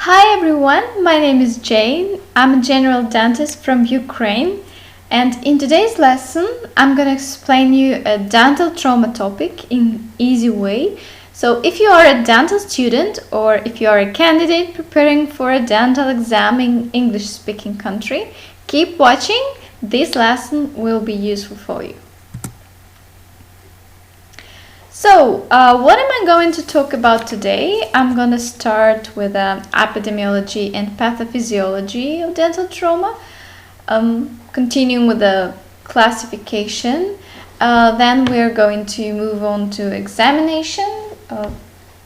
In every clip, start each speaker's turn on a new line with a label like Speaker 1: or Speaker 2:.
Speaker 1: Hi everyone, my name is Jane. I'm a general dentist from Ukraine, and in today's lesson I'm going to explain you a dental trauma topic in easy way. So if you are a dental student or if you are a candidate preparing for a dental exam in English speaking country, keep watching. This lesson will be useful for you. So, what am I going to talk about today? I'm going to start with epidemiology and pathophysiology of dental trauma, continuing with the classification. Then we're going to move on to examination,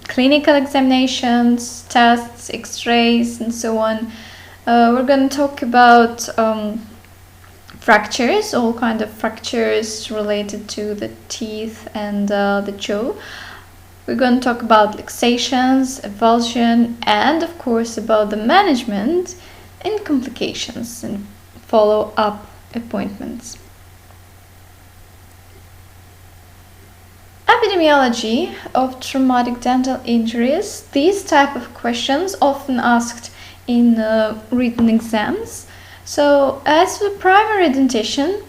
Speaker 1: clinical examinations, tests, x-rays, and so on. We're going to talk about fractures, all kind of fractures related to the teeth and the jaw. We're going to talk about luxations, avulsion, and of course about the management and complications and follow-up appointments. Epidemiology of traumatic dental injuries. These type of questions often asked in written exams. So, as for primary dentition,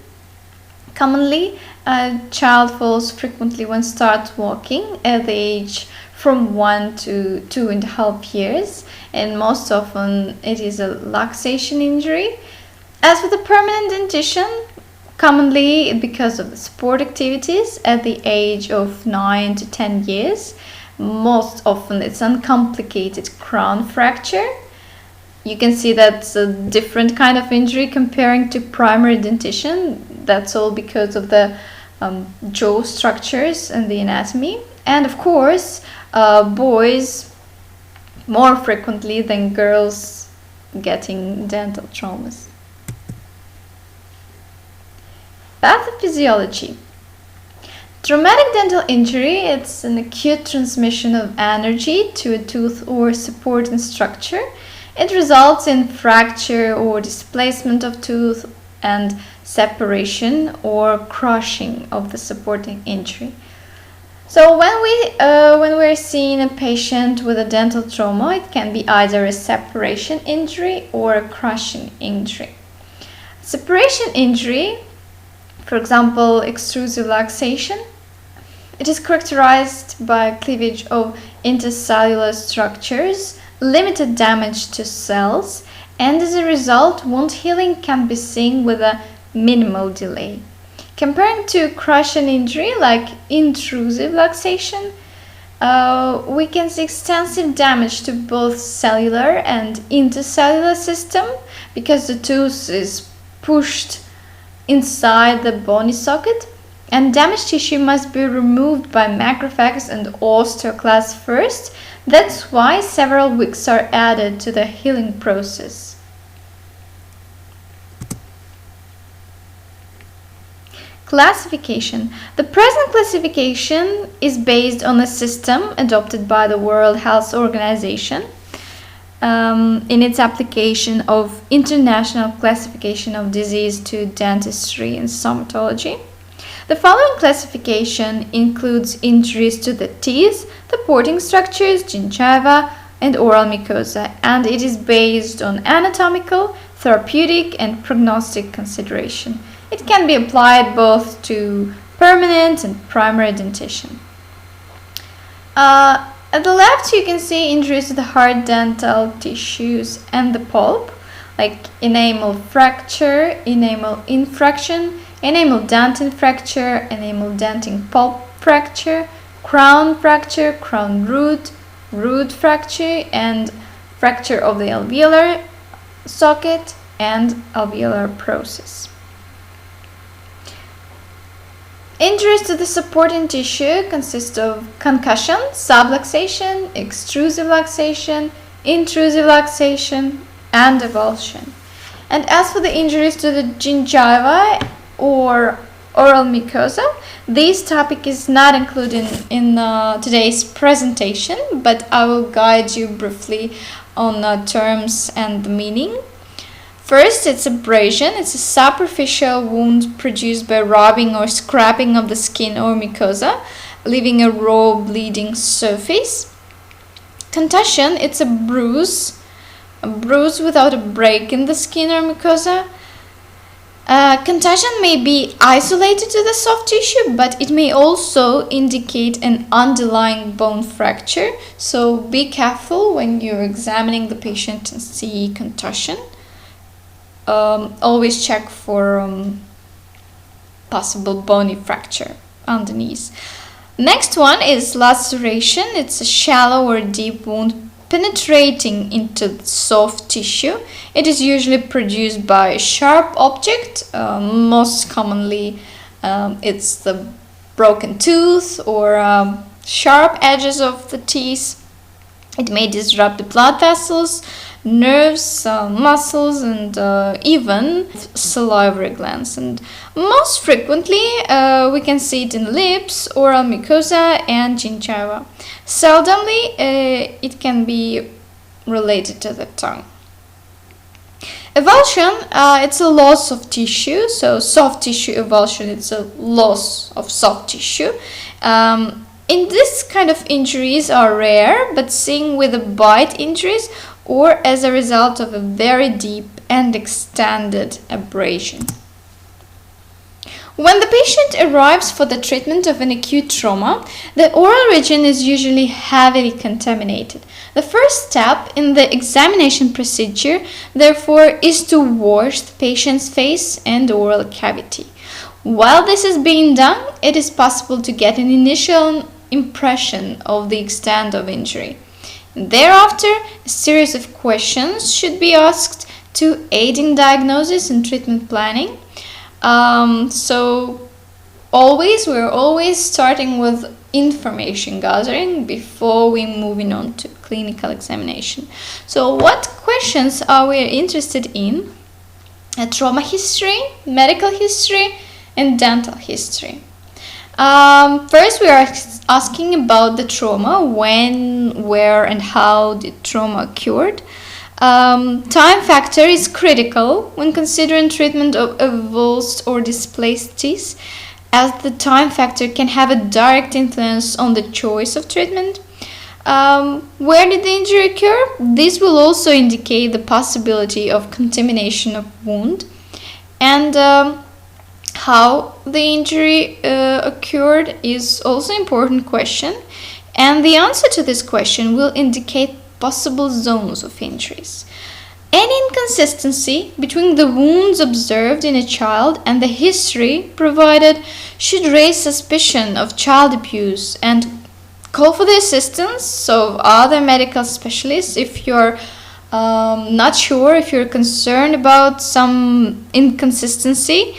Speaker 1: commonly a child falls frequently when starts walking at the age from 1 to 2.5 years, and most often it is a luxation injury. As for the permanent dentition, commonly because of the sport activities at the age of 9 to 10 years, most often it's uncomplicated crown fracture. You can see that's a different kind of injury comparing to primary dentition. That's all because of the jaw structures and the anatomy. And of course, boys more frequently than girls getting dental traumas. Pathophysiology. Traumatic dental injury, it's an acute transmission of energy to a tooth or supporting structure. It results in fracture or displacement of tooth and separation or crushing of the supporting injury. So when we're seeing a patient with a dental trauma, it can be either a separation injury or a crushing injury. Separation injury, for example, extrusive luxation, it is characterized by cleavage of intercellular structures, limited damage to cells, and as a result, wound healing can be seen with a minimal delay. Comparing to crushing injury like intrusive luxation, we can see extensive damage to both cellular and intercellular system because the tooth is pushed inside the bony socket, and damaged tissue must be removed by macrophages and osteoclasts first. That's why several weeks are added to the healing process. Classification. The present classification is based on a system adopted by the World Health Organization in its application of International Classification of Disease to Dentistry and Stomatology. The following classification includes injuries to the teeth, supporting structures, gingiva, and oral mucosa, and it is based on anatomical, therapeutic, and prognostic consideration. It can be applied both to permanent and primary dentition. At the left, you can see injuries to the hard dental tissues and the pulp, like enamel fracture, enamel infraction, enamel dentin fracture, enamel dentin pulp fracture, crown root, root fracture, and fracture of the alveolar socket and alveolar process. Injuries to the supporting tissue consist of concussion, subluxation, extrusive luxation, intrusive luxation, and avulsion. And as for the injuries to the gingiva or oral mucosa, this topic is not included in today's presentation, but I will guide you briefly on terms and the meaning. First, it's abrasion. It's a superficial wound produced by rubbing or scraping of the skin or mucosa, leaving a raw bleeding surface. Contusion, it's a bruise a bruise without a break in the skin or mucosa. Contusion may be isolated to the soft tissue, but it may also indicate an underlying bone fracture. So be careful when you're examining the patient and see contusion. Always check for possible bony fracture underneath. Next one is laceration. It's a shallow or deep wound penetrating into the soft tissue. It is usually produced by a sharp object. Most commonly it's the broken tooth or sharp edges of the teeth. It may disrupt the blood vessels, nerves, muscles, and even salivary glands. And most frequently, we can see it in lips, oral mucosa, and gingiva. Seldomly, it can be related to the tongue. Avulsion, it's a loss of tissue. So soft tissue avulsion, it's a loss of soft tissue. In this kind of injuries are rare, but seen with the bite injuries or as a result of a very deep and extended abrasion. When the patient arrives for the treatment of an acute trauma, the oral region is usually heavily contaminated. The first step in the examination procedure, therefore, is to wash the patient's face and oral cavity. While this is being done, it is possible to get an initial impression of the extent of injury. Thereafter, a series of questions should be asked to aid in diagnosis and treatment planning. So we're always starting with information gathering before we moving on to clinical examination. So what questions are we interested in? A trauma history, medical history, and dental history. First, we are asking about the trauma, when, where, and how the trauma occurred. Time factor is critical when considering treatment of avulsed or displaced teeth, as the time factor can have a direct influence on the choice of treatment. Where did the injury occur? This will also indicate the possibility of contamination of wound, and how the injury occurred is also an important question, and the answer to this question will indicate possible zones of injuries. Any inconsistency between the wounds observed in a child and the history provided should raise suspicion of child abuse and call for the assistance of other medical specialists if you're not sure, if you're concerned about some inconsistency.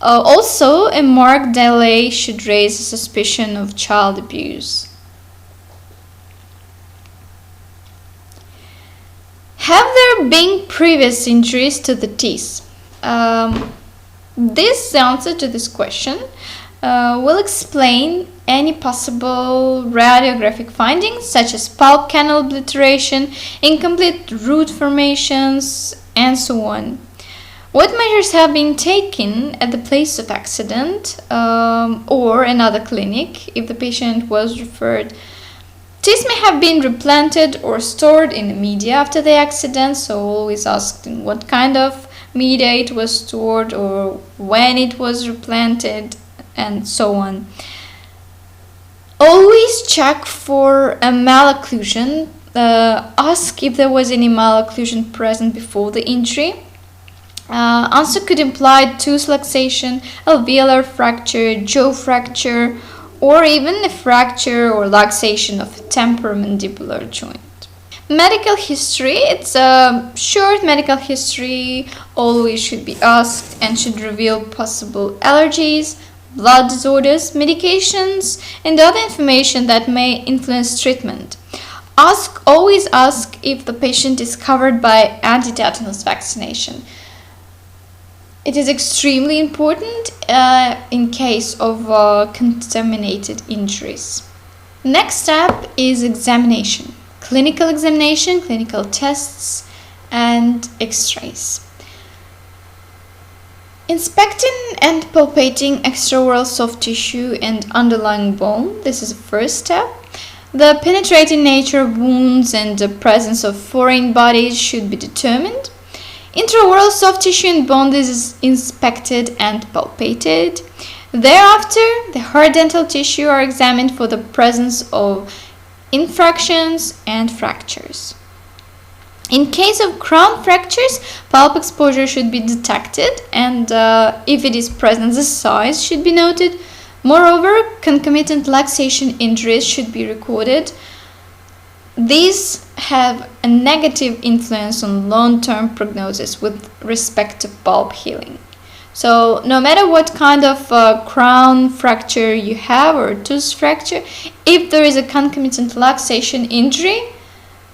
Speaker 1: Also, a marked delay should raise a suspicion of child abuse. Have there been previous injuries to the teeth? This answer to this question will explain any possible radiographic findings such as pulp canal obliteration, incomplete root formations, and so on. What measures have been taken at the place of accident or another clinic if the patient was referred? Teeth may have been replanted or stored in the media after the accident, so always ask in what kind of media it was stored or when it was replanted, and so on. Always check for a malocclusion. Ask if there was any malocclusion present before the injury. Answer could imply tooth luxation, alveolar fracture, jaw fracture, or even a fracture or luxation of a temporomandibular joint. Medical history, it's a short medical history, always should be asked and should reveal possible allergies, blood disorders, medications, and other information that may influence treatment. Always ask if the patient is covered by anti-tetanus vaccination. It is extremely important in case of contaminated injuries. Next step is examination. Clinical examination, clinical tests, and x-rays. Inspecting and palpating extraoral soft tissue and underlying bone. This is the first step. The penetrating nature of wounds and the presence of foreign bodies should be determined. Intraoral soft tissue and bone is inspected and palpated. Thereafter, the hard dental tissue are examined for the presence of infractions and fractures. In case of crown fractures, pulp exposure should be detected, and if it is present, the size should be noted. Moreover, concomitant luxation injuries should be recorded. These have a negative influence on long-term prognosis with respect to pulp healing. So no matter what kind of crown fracture you have or tooth fracture, if there is a concomitant luxation injury,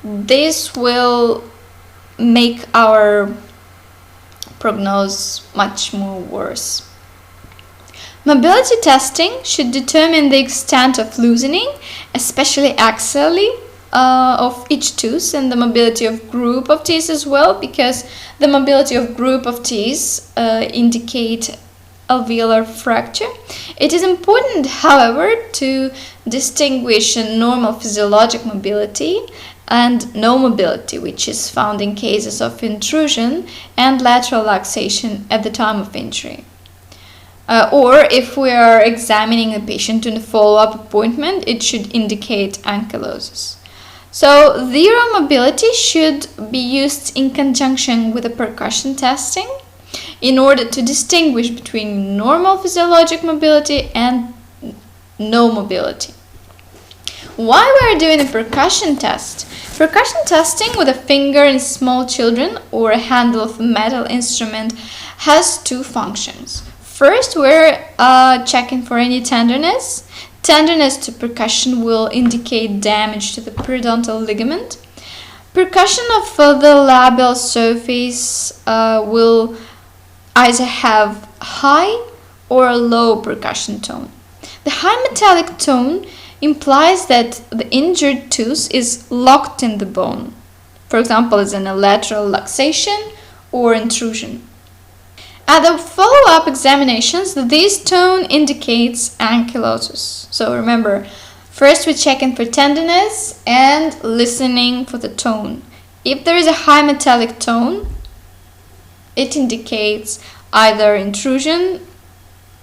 Speaker 1: this will make our prognosis much more worse. Mobility testing should determine the extent of loosening, especially axially, of each tooth, and the mobility of group of teeth as well, because the mobility of group of teeth indicate alveolar fracture. It is important, however, to distinguish normal physiologic mobility and no mobility, which is found in cases of intrusion and lateral luxation at the time of injury. Or if we are examining a patient in a follow-up appointment, it should indicate ankylosis. So zero mobility should be used in conjunction with the percussion testing in order to distinguish between normal physiologic mobility and no mobility. Why we are doing a percussion test? Percussion testing with a finger in small children or a handle of a metal instrument has two functions. First, we're checking for any tenderness. Tenderness to percussion will indicate damage to the periodontal ligament. Percussion of the labial surface will either have high or a low percussion tone. The high metallic tone implies that the injured tooth is locked in the bone. For example, as in a lateral luxation or intrusion. At the follow-up examinations, this tone indicates ankylosis. So remember, first we're checking for tenderness and listening for the tone. If there is a high metallic tone, it indicates either intrusion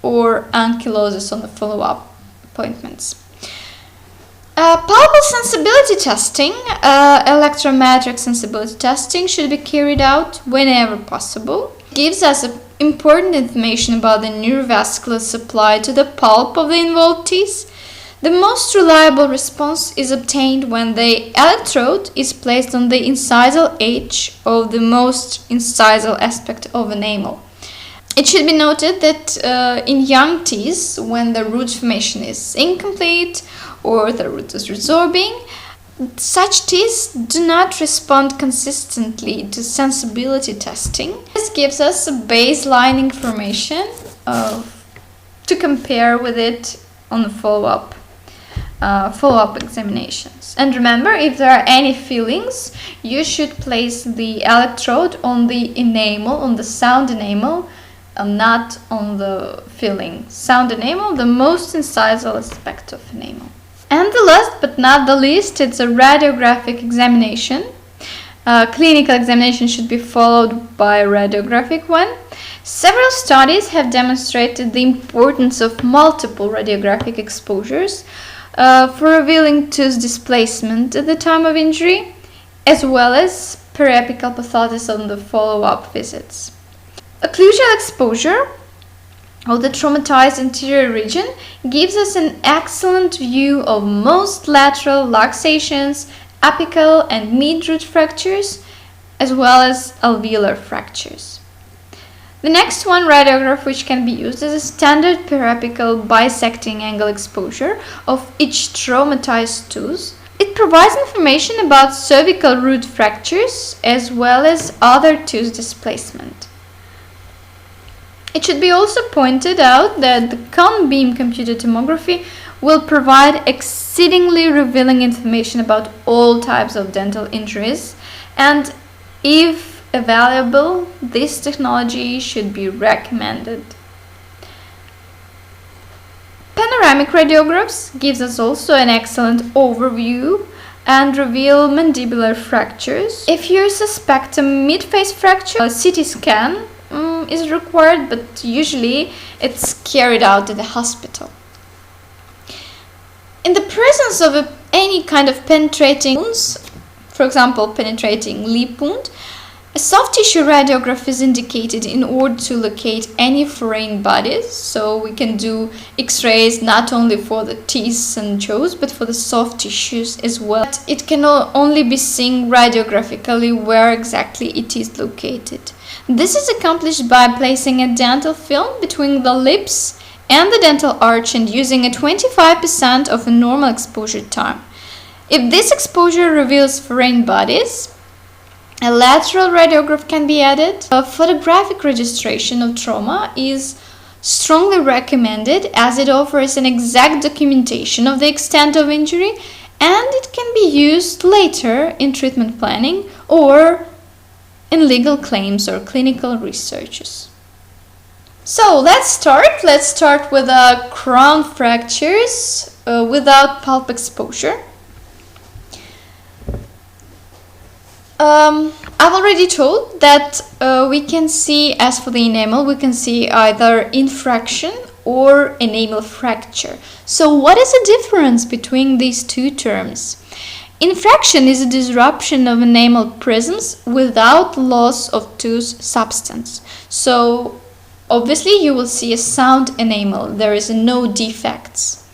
Speaker 1: or ankylosis on the follow-up appointments. Pulpal sensibility testing, electrometric sensibility testing should be carried out whenever possible. It gives us important information about the neurovascular supply to the pulp of the involved teeth. The most reliable response is obtained when the electrode is placed on the incisal edge of the most incisal aspect of enamel. It should be noted that in young teeth, when the root formation is incomplete or the root is resorbing, such teeth do not respond consistently to sensibility testing. This gives us a baseline information to compare with it on the follow-up examinations. And remember, if there are any fillings, you should place the electrode on the enamel, on the sound enamel, not on the filling. Sound enamel, the most incisal aspect of enamel. And the last but not the least, it's a radiographic examination. Clinical examination should be followed by a radiographic one. Several studies have demonstrated the importance of multiple radiographic exposures for revealing tooth displacement at the time of injury, as well as periapical pathosis on the follow-up visits. Occlusal exposure of the traumatized anterior region gives us an excellent view of most lateral luxations, apical and mid-root fractures, as well as alveolar fractures. The next one, radiograph, which can be used as a standard periapical bisecting angle exposure of each traumatized tooth. It provides information about cervical root fractures as well as other tooth displacement. It should be also pointed out that the cone beam computed tomography will provide exceedingly revealing information about all types of dental injuries, and if available, this technology should be recommended. Panoramic radiographs gives us also an excellent overview and reveal mandibular fractures. If you suspect a mid-face fracture, a CT scan is required, but usually it's carried out at the hospital. In the presence of any kind of penetrating wounds, for example, penetrating lip wound, a soft tissue radiograph is indicated in order to locate any foreign bodies. So we can do X-rays not only for the teeth and jaws, but for the soft tissues as well. It can only be seen radiographically where exactly it is located. This is accomplished by placing a dental film between the lips and the dental arch and using a 25% of a normal exposure time. If this exposure reveals foreign bodies, a lateral radiograph can be added. A photographic registration of trauma is strongly recommended as it offers an exact documentation of the extent of injury, and it can be used later in treatment planning or in legal claims or clinical researches. So let's start with crown fractures without pulp exposure. I've already told that we can see, as for the enamel, we can see either infraction or enamel fracture. So what is the difference between these two terms? Infraction is a disruption of enamel prisms without loss of tooth substance. So obviously you will see a sound enamel, there is no defects.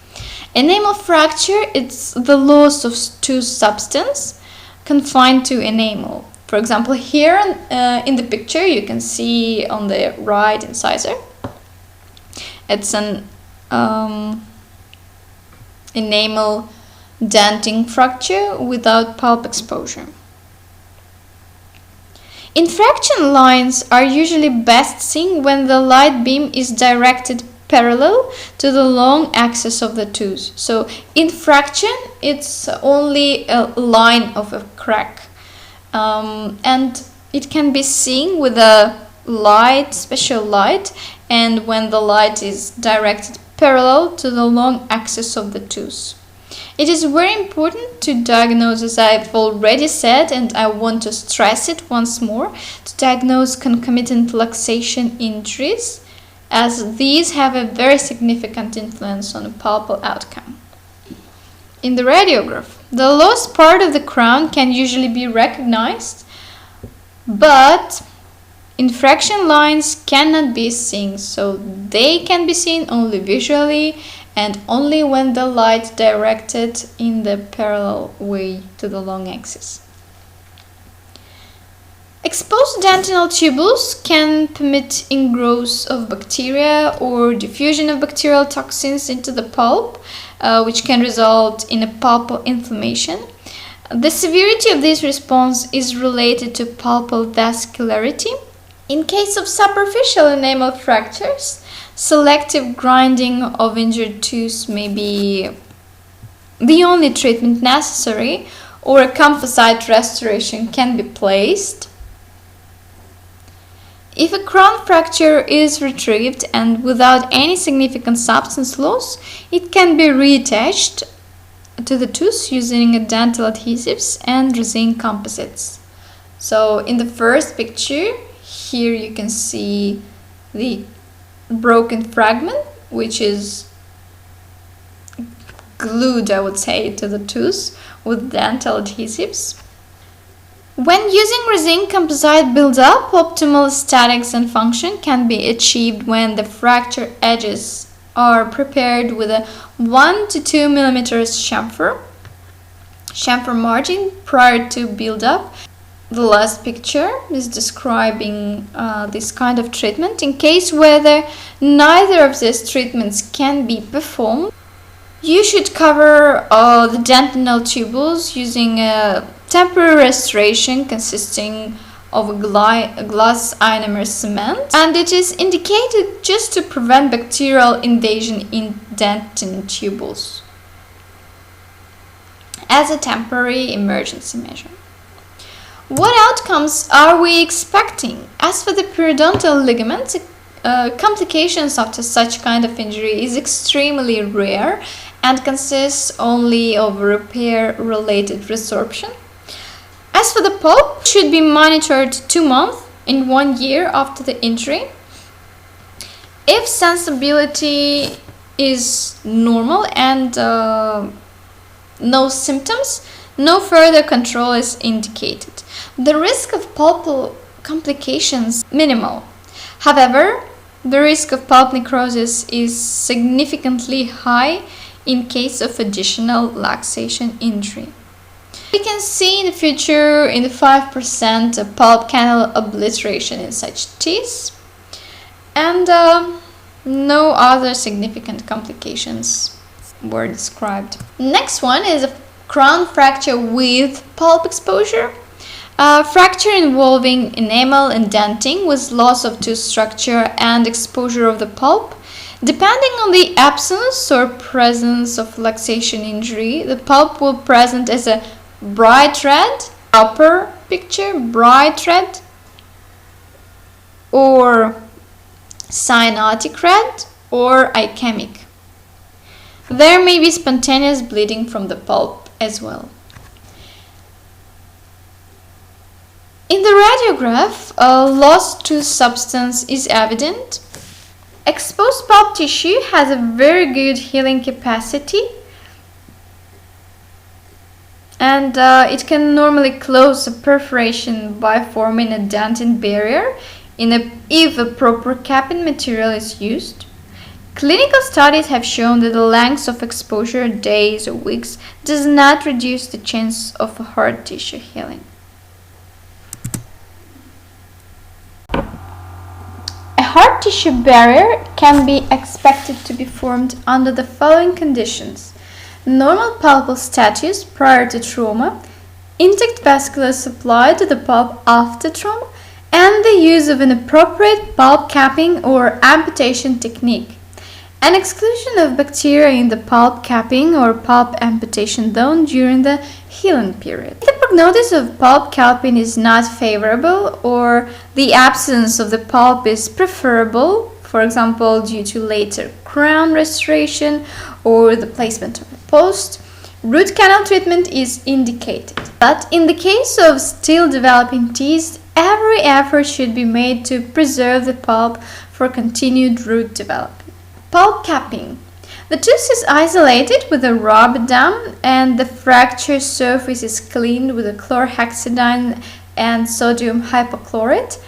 Speaker 1: Enamel fracture, it's the loss of tooth substance confined to enamel. For example, here in the picture you can see on the right incisor, it's an enamel dentin fracture without pulp exposure. Infraction lines are usually best seen when the light beam is directed parallel to the long axis of the tooth. So infraction, it's only a line of a crack, and it can be seen with a light, special light, and when the light is directed parallel to the long axis of the tooth. It is very important to diagnose, as I've already said, and I want to stress it once more, to diagnose concomitant luxation injuries, as these have a very significant influence on the pulpal outcome. In the radiograph, the lost part of the crown can usually be recognized, but infraction lines cannot be seen, so they can be seen only visually and only when the light directed in the parallel way to the long axis. Exposed dentinal tubules can permit ingrowth of bacteria or diffusion of bacterial toxins into the pulp, which can result in a pulpal inflammation. The severity of this response is related to pulpal vascularity. In case of superficial enamel fractures, selective grinding of injured tooth may be the only treatment necessary, or a composite restoration can be placed. If a crown fracture is retrieved and without any significant substance loss, it can be reattached to the tooth using dental adhesives and resin composites. So in the first picture, here you can see the broken fragment, which is glued, I would say, to the tooth with dental adhesives. When using resin composite build-up, optimal aesthetics and function can be achieved when the fracture edges are prepared with a 1 to 2 millimeters chamfer margin prior to build-up. The last picture is describing this kind of treatment. In case whether neither of these treatments can be performed, you should cover the dentinal tubules using a temporary restoration consisting of a glass ionomer cement, and it is indicated just to prevent bacterial invasion in dentin tubules as a temporary emergency measure. What outcomes are we expecting? As for the periodontal ligaments, complications after such kind of injury is extremely rare and consists only of repair-related resorption. As for the pulp, it should be monitored 2 months in 1 year after the injury. If sensibility is normal and no symptoms, no further control is indicated. The risk of pulpal complications minimal. However, the risk of pulp necrosis is significantly high in case of additional luxation injury. We can see in the future in the 5% of pulp canal obliteration in such teeth, and no other significant complications were described. Next one is a crown fracture with pulp exposure. Fracture involving enamel and denting with loss of tooth structure and exposure of the pulp. Depending on the absence or presence of luxation injury, the pulp will present as a bright red, upper picture, bright red, or cyanotic red, or ichemic. There may be spontaneous bleeding from the pulp as well. In the radiograph, lost tooth substance is evident. Exposed pulp tissue has a very good healing capacity, and it can normally close a perforation by forming a dentin barrier if a proper capping material is used. Clinical studies have shown that the length of exposure, days or weeks, does not reduce the chance of hard tissue healing. A hard tissue barrier can be expected to be formed under the following conditions: normal pulpal status prior to trauma, intact vascular supply to the pulp after trauma, and the use of an appropriate pulp capping or amputation technique. An exclusion of bacteria in the pulp capping or pulp amputation zone during the healing period. If the prognosis of pulp capping is not favorable or the absence of the pulp is preferable, for example due to later crown restoration or the placement of a post, root canal treatment is indicated. But in the case of still developing teeth, every effort should be made to preserve the pulp for continued root development. Pulp capping. The tooth is isolated with a rubber dam and the fracture surface is cleaned with a chlorhexidine and sodium hypochlorite.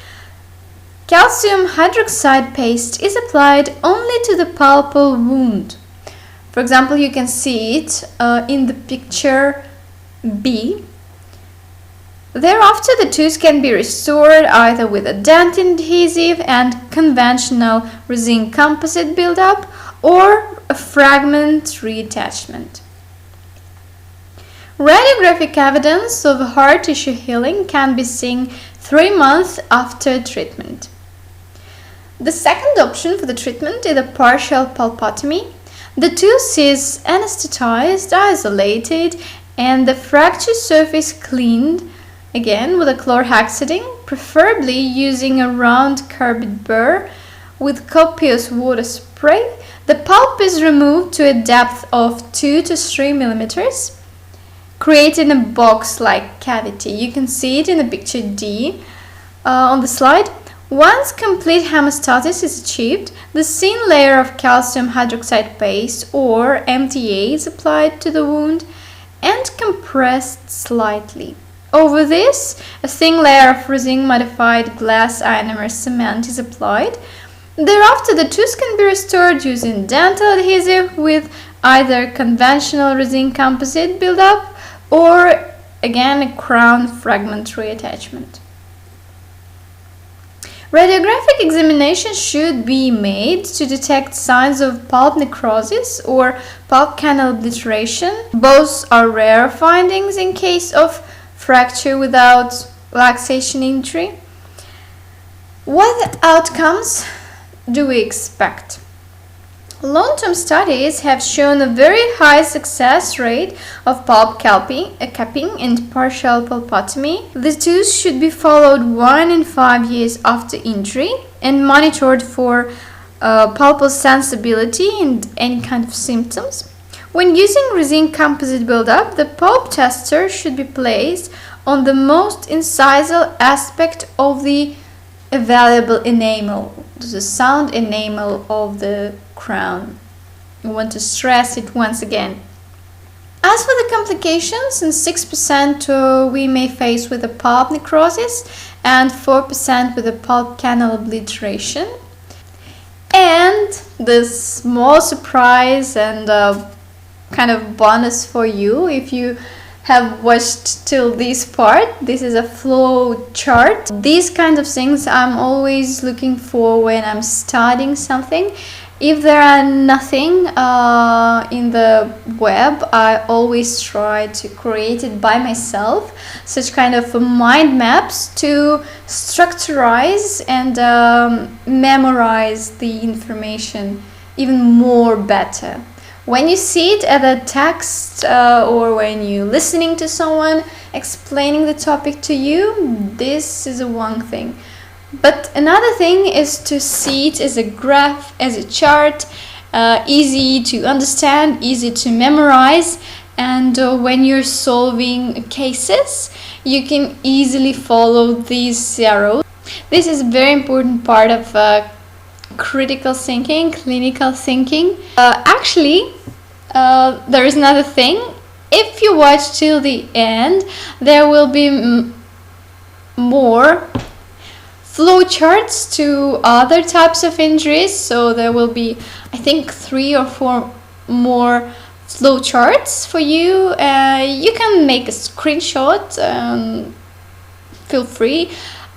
Speaker 1: Calcium hydroxide paste is applied only to the pulpal wound. For example, you can see it in the picture B. Thereafter, the tooth can be restored either with a dentin adhesive and conventional resin composite buildup or a fragment reattachment. Radiographic evidence of hard tissue healing can be seen 3 months after treatment. The second option for the treatment is a partial pulpotomy. The tooth is anesthetized, isolated, and the fracture surface cleaned, again with a chlorhexidine, preferably using a round carbide burr with copious water spray. The pulp is removed to a depth of 2 to 3 millimeters, creating a box-like cavity. You can see it in the picture D on the slide. Once complete hemostasis is achieved, the thin layer of calcium hydroxide paste or MTA is applied to the wound and compressed slightly. Over this, a thin layer of resin-modified glass ionomer cement is applied. Thereafter, the tooth can be restored using dental adhesive with either conventional resin composite buildup or, again, a crown fragment reattachment. Radiographic examination should be made to detect signs of pulp necrosis or pulp canal obliteration. Both are rare findings in case of fracture without luxation injury. What outcomes do we expect? Long-term studies have shown a very high success rate of pulp capping and partial pulpotomy. The tooth should be followed 1 in 5 years after injury and monitored for pulpal sensibility and any kind of symptoms. When using resin composite buildup, the pulp tester should be placed on the most incisal aspect of the available enamel, the sound enamel of the crown. You want to stress it once again. As for the complications, in 6% we may face with a pulp necrosis and 4% with a pulp canal obliteration. And the small surprise and kind of bonus for you, if you have watched till this part, this is a flow chart. These kind of things I'm always looking for when I'm studying something. If there are nothing in the web, I always try to create it by myself, such kind of mind maps to structurize and memorize the information even more better. When you see it at a text or when you're listening to someone explaining the topic to you, this is one thing. But another thing is to see it as a graph, as a chart, easy to understand, easy to memorize, and when you're solving cases, you can easily follow these arrows. This is a very important part of critical thinking, clinical thinking. Actually, there is another thing. If you watch till the end, there will be more flow charts to other types of injuries. So there will be, I think, 3 or 4 more flow charts for you. You can make a screenshot, feel free.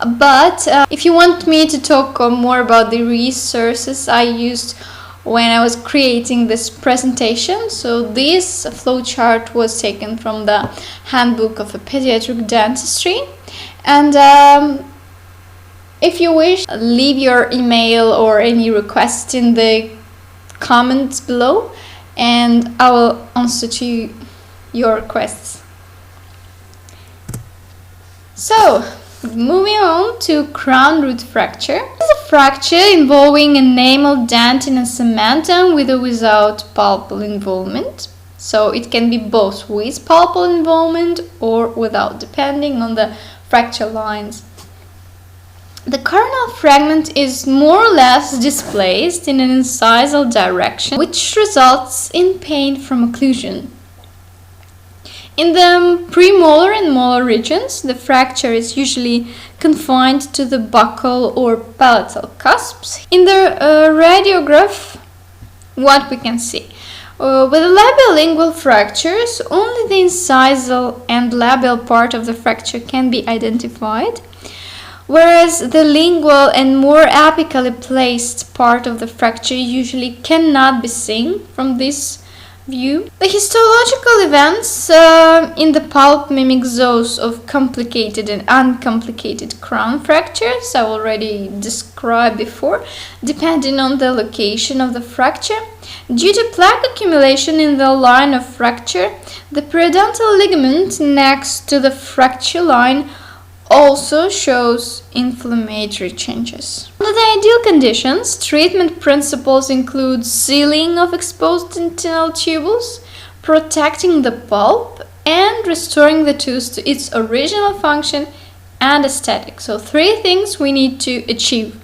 Speaker 1: But if you want me to talk more about the resources I used when I was creating this presentation, so this flowchart was taken from the Handbook of a Pediatric Dentistry. And if you wish, leave your email or any request in the comments below, and I will answer to your requests. So, moving on to crown root fracture. This is a fracture involving enamel dentin and cementum with or without pulpal involvement. So it can be both with pulpal involvement or without, depending on the fracture lines. The coronal fragment is more or less displaced in an incisal direction, which results in pain from occlusion. In the premolar and molar regions, the fracture is usually confined to the buccal or palatal cusps. In the radiograph, what we can see? With the labiolingual fractures, only the incisal and labial part of the fracture can be identified, whereas the lingual and more apically placed part of the fracture usually cannot be seen from this view. The histological events in the pulp mimic those of complicated and uncomplicated crown fractures I already described before, depending on the location of the fracture. Due to plaque accumulation in the line of fracture, the periodontal ligament next to the fracture line also shows inflammatory changes. Under the ideal conditions, treatment principles include sealing of exposed dentinal tubules, protecting the pulp, and restoring the tooth to its original function and aesthetic. So 3 things we need to achieve: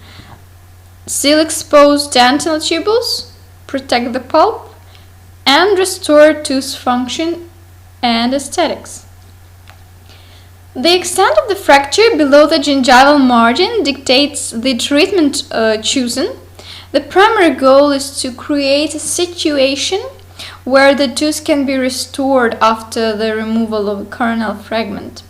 Speaker 1: seal exposed dentinal tubules, protect the pulp, and restore tooth function and aesthetics. The extent of the fracture below the gingival margin dictates the treatment chosen. The primary goal is to create a situation where the tooth can be restored after the removal of a coronal fragment.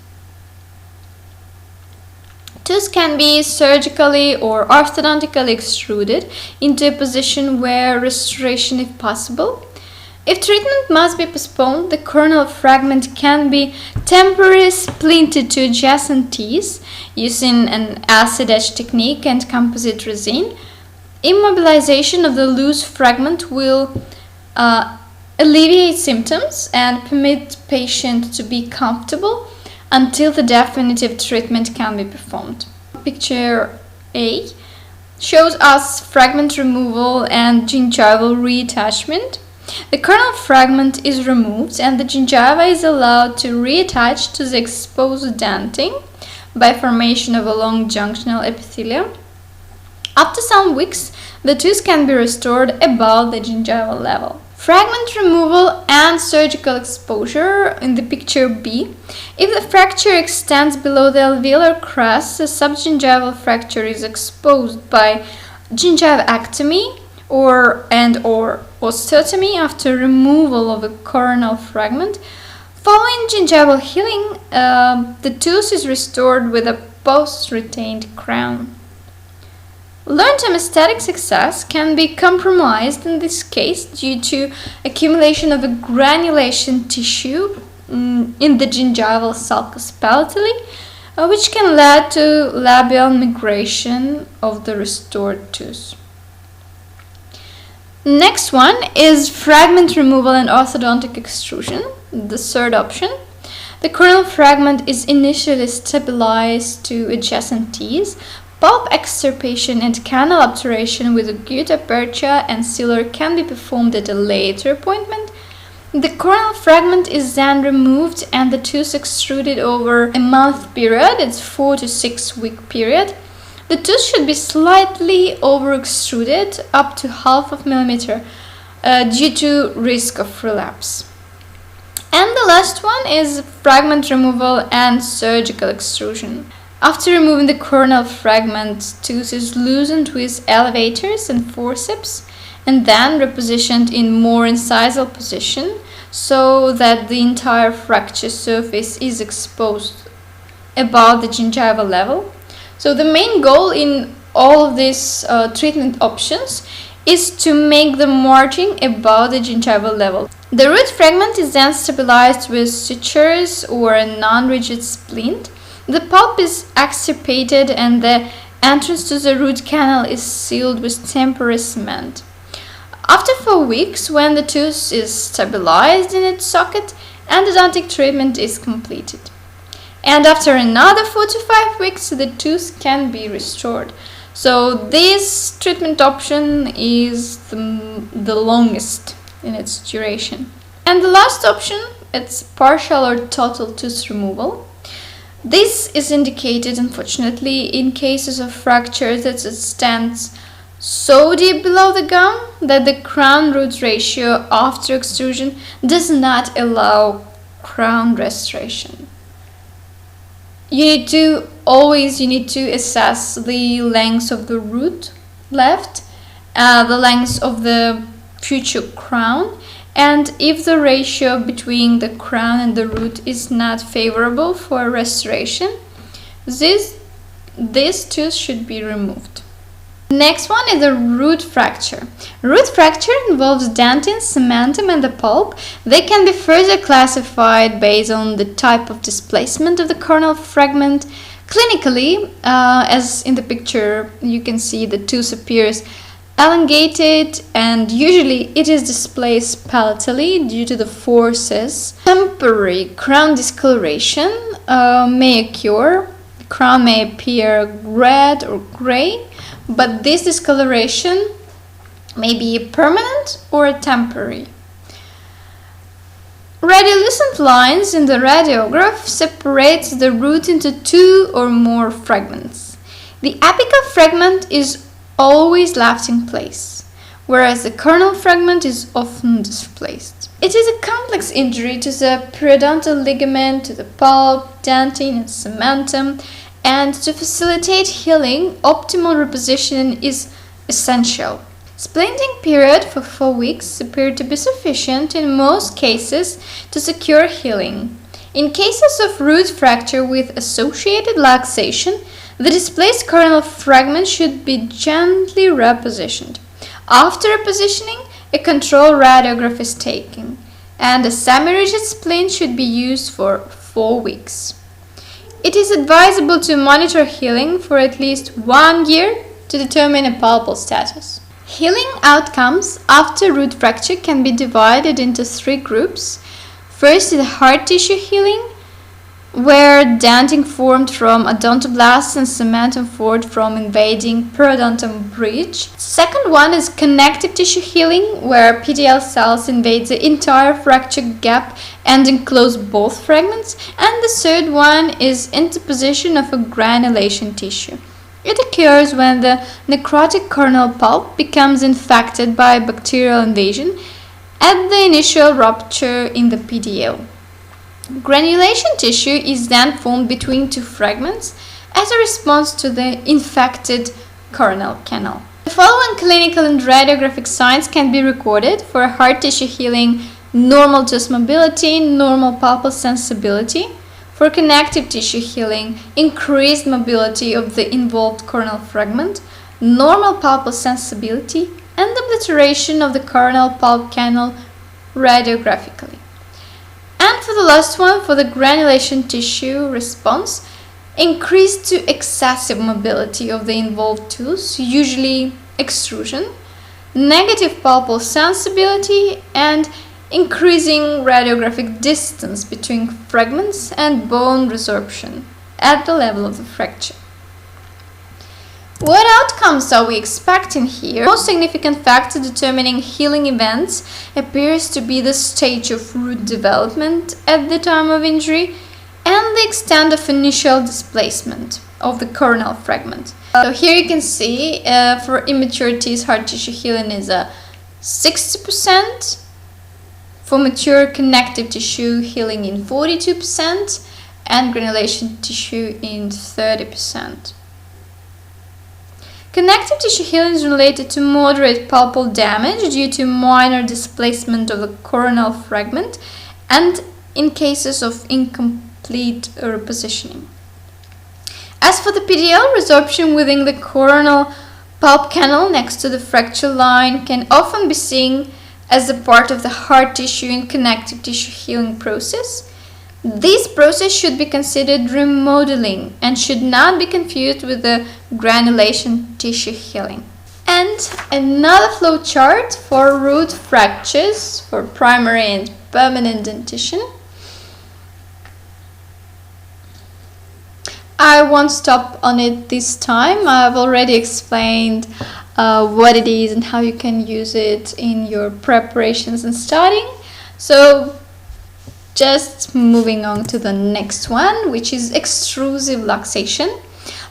Speaker 1: Tooth can be surgically or orthodontically extruded into a position where restoration is possible. If treatment must be postponed, the coronal fragment can be temporarily splinted to adjacent teeth using an acid etch technique and composite resin. Immobilization of the loose fragment will alleviate symptoms and permit patient to be comfortable until the definitive treatment can be performed. Picture A shows us fragment removal and gingival reattachment. The kernel fragment is removed and the gingiva is allowed to reattach to the exposed dentin by formation of a long junctional epithelium. After some weeks, the tooth can be restored above the gingival level. Fragment removal and surgical exposure in the picture B. If the fracture extends below the alveolar crest, a subgingival fracture is exposed by gingivectomy or osteotomy after removal of a coronal fragment. Following gingival healing, the tooth is restored with a post-retained crown. Long-term aesthetic success can be compromised in this case due to accumulation of a granulation tissue in the gingival sulcus palatally, which can lead to labial migration of the restored tooth. Next one is fragment removal and orthodontic extrusion, the third option. The coronal fragment is initially stabilized to adjacent teeth. Pulp extirpation and canal obturation with a gutta percha and sealer can be performed at a later appointment. The coronal fragment is then removed and the tooth extruded over a month period. It's 4 to 6 week period. The tooth should be slightly over extruded up to half of millimeter due to risk of relapse. And the last one is fragment removal and surgical extrusion. After removing the coronal fragment, tooth is loosened with elevators and forceps and then repositioned in more incisal position so that the entire fracture surface is exposed above the gingival level. So the main goal in all of these treatment options is to make the margin above the gingival level. The root fragment is then stabilized with sutures or a non-rigid splint. The pulp is extirpated and the entrance to the root canal is sealed with temporary cement. After 4 weeks, when the tooth is stabilized in its socket, endodontic treatment is completed. And after another 4 to 5 weeks, the tooth can be restored. So this treatment option is the longest in its duration. And the last option, it's partial or total tooth removal. This is indicated, unfortunately, in cases of fracture that extends so deep below the gum that the crown-root ratio after extrusion does not allow crown restoration. You need to assess the length of the root left, the length of the future crown, and if the ratio between the crown and the root is not favorable for restoration, this tooth should be removed. Next one is the root fracture. Root fracture involves dentin, cementum, and the pulp. They can be further classified based on the type of displacement of the coronal fragment. Clinically, as in the picture, you can see the tooth appears elongated and usually it is displaced palatally due to the forces. Temporary crown discoloration may occur. The crown may appear red or gray, but this discoloration may be permanent or temporary. Radiolucent lines in the radiograph separates the root into 2 or more fragments. The apical fragment is always left in place, whereas the coronal fragment is often displaced. It is a complex injury to the periodontal ligament, to the pulp, dentin, and cementum, and to facilitate healing, optimal repositioning is essential. Splinting period for 4 weeks appeared to be sufficient in most cases to secure healing. In cases of root fracture with associated luxation, the displaced coronal fragment should be gently repositioned. After repositioning, a control radiograph is taken, and a semi-rigid splint should be used for 4 weeks. It is advisable to monitor healing for at least 1 year to determine a pulpal status. Healing outcomes after root fracture can be divided into three groups. First is the hard tissue healing, where dentin formed from odontoblasts and cementum formed from invading periodontal bridge. Second one is connective tissue healing, where PDL cells invade the entire fracture gap and enclose both fragments. And the third one is interposition of a granulation tissue. It occurs when the necrotic corneal pulp becomes infected by bacterial invasion at the initial rupture in the PDL. Granulation tissue is then formed between two fragments as a response to the infected corneal canal. The following clinical and radiographic signs can be recorded for hard tissue healing: normal tooth mobility, normal pulpal sensibility. For connective tissue healing, increased mobility of the involved corneal fragment, normal pulpal sensibility, and obliteration of the corneal pulp canal radiographically. And for the last one, for the granulation tissue response, increased to excessive mobility of the involved tooth, usually extrusion, negative pulpal sensibility, and increasing radiographic distance between fragments and bone resorption at the level of the fracture. What outcomes are we expecting here? The most significant factor determining healing events appears to be the stage of root development at the time of injury and the extent of initial displacement of the corneal fragment. So here you can see for immature teeth, hard tissue healing is 60%, for mature connective tissue healing in 42%, and granulation tissue in 30%. Connective tissue healing is related to moderate pulpal damage due to minor displacement of the corneal fragment and in cases of incomplete repositioning. As for the PDL, resorption within the corneal pulp canal next to the fracture line can often be seen as a part of the hard tissue and connective tissue healing process. This process should be considered remodeling and should not be confused with the granulation tissue healing. And another flow chart for root fractures for primary and permanent dentition. I won't stop on it this time. I've already explained what it is and how you can use it in your preparations and studying. So just moving on to the next one, which is extrusive luxation.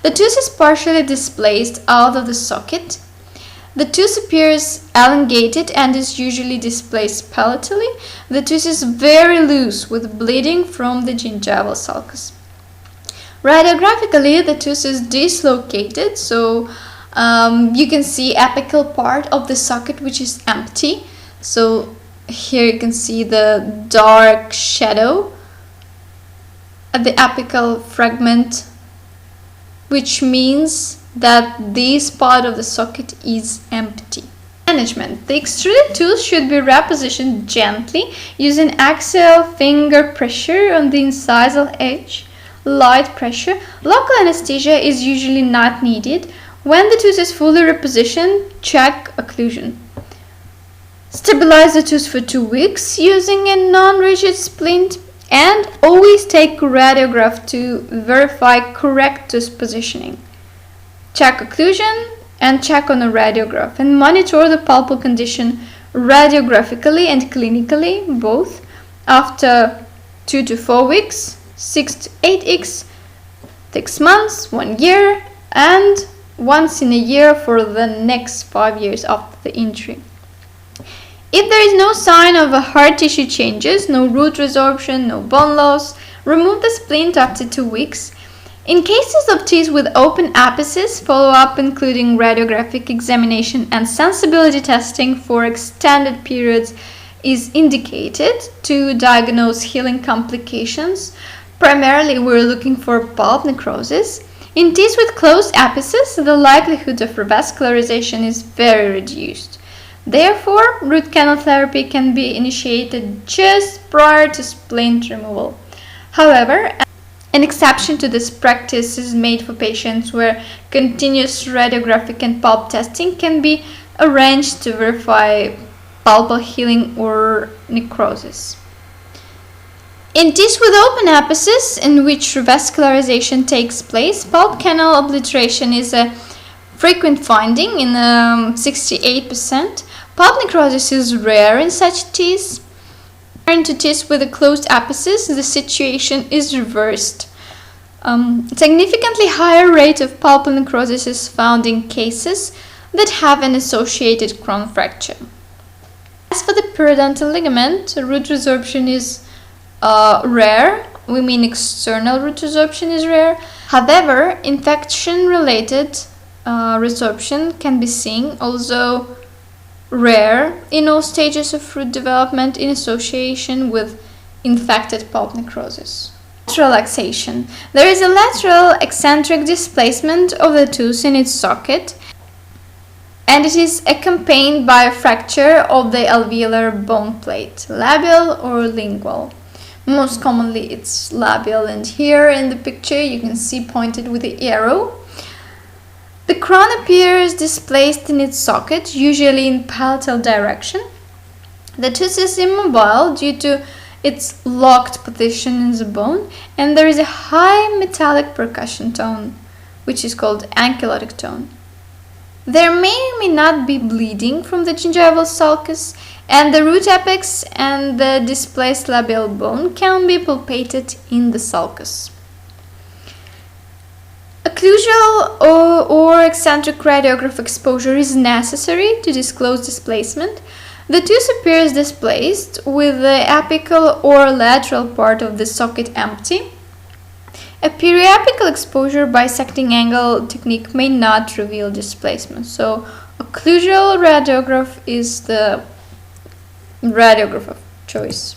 Speaker 1: The tooth is partially displaced out of the socket. The tooth appears elongated and is usually displaced palatally. The tooth is very loose with bleeding from the gingival sulcus. Radiographically, the tooth is dislocated, so you can see apical part of the socket which is empty. So here you can see the dark shadow at the apical fragment, which means that this part of the socket is empty. Management. The extruded tooth should be repositioned gently using axial finger pressure on the incisal edge. Light pressure. Local anesthesia is usually not needed. When the tooth is fully repositioned, check occlusion. Stabilize the tooth for 2 weeks using a non-rigid splint, and always take radiograph to verify correct tooth positioning. Check occlusion and check on a radiograph, and monitor the pulpal condition radiographically and clinically, both after 2 to 4 weeks, 6 to 8 weeks, 6 months, 1 year, and once in a year for the next 5 years after the injury. If there is no sign of a hard tissue changes, no root resorption, no bone loss, remove the splint after 2 weeks. In cases of teeth with open apices, follow-up including radiographic examination and sensibility testing for extended periods is indicated to diagnose healing complications. Primarily, we're looking for pulp necrosis. In teeth with closed apices, the likelihood of revascularization is very reduced. Therefore, root canal therapy can be initiated just prior to splint removal. However, An exception to this practice is made for patients where continuous radiographic and pulp testing can be arranged to verify pulpal healing or necrosis. In teeth with open apices in which revascularization takes place, pulp canal obliteration is a frequent finding in 68%. Pulp necrosis is rare in such teeth. In teeth with a closed apices, the situation is reversed. Significantly higher rate of pulpal necrosis is found in cases that have an associated crown fracture. As for the periodontal ligament, root resorption is rare. We mean external root resorption is rare. However, infection-related resorption can be seen, although rare in all stages of root development in association with infected pulp necrosis. Lateral luxation. There is a lateral eccentric displacement of the tooth in its socket, and it is accompanied by a fracture of the alveolar bone plate, labial or lingual. Most commonly it's labial, and here in the picture you can see pointed with the arrow. The crown appears displaced in its socket, usually in palatal direction. The tooth is immobile due to its locked position in the bone, and there is a high metallic percussion tone, which is called ankylotic tone. There may or may not be bleeding from the gingival sulcus, and the root apex and the displaced labial bone can be palpated in the sulcus. Occlusal or eccentric radiograph exposure is necessary to disclose displacement. The tooth appears displaced with the apical or lateral part of the socket empty. A periapical exposure bisecting angle technique may not reveal displacement, so occlusal radiograph is the radiograph of choice.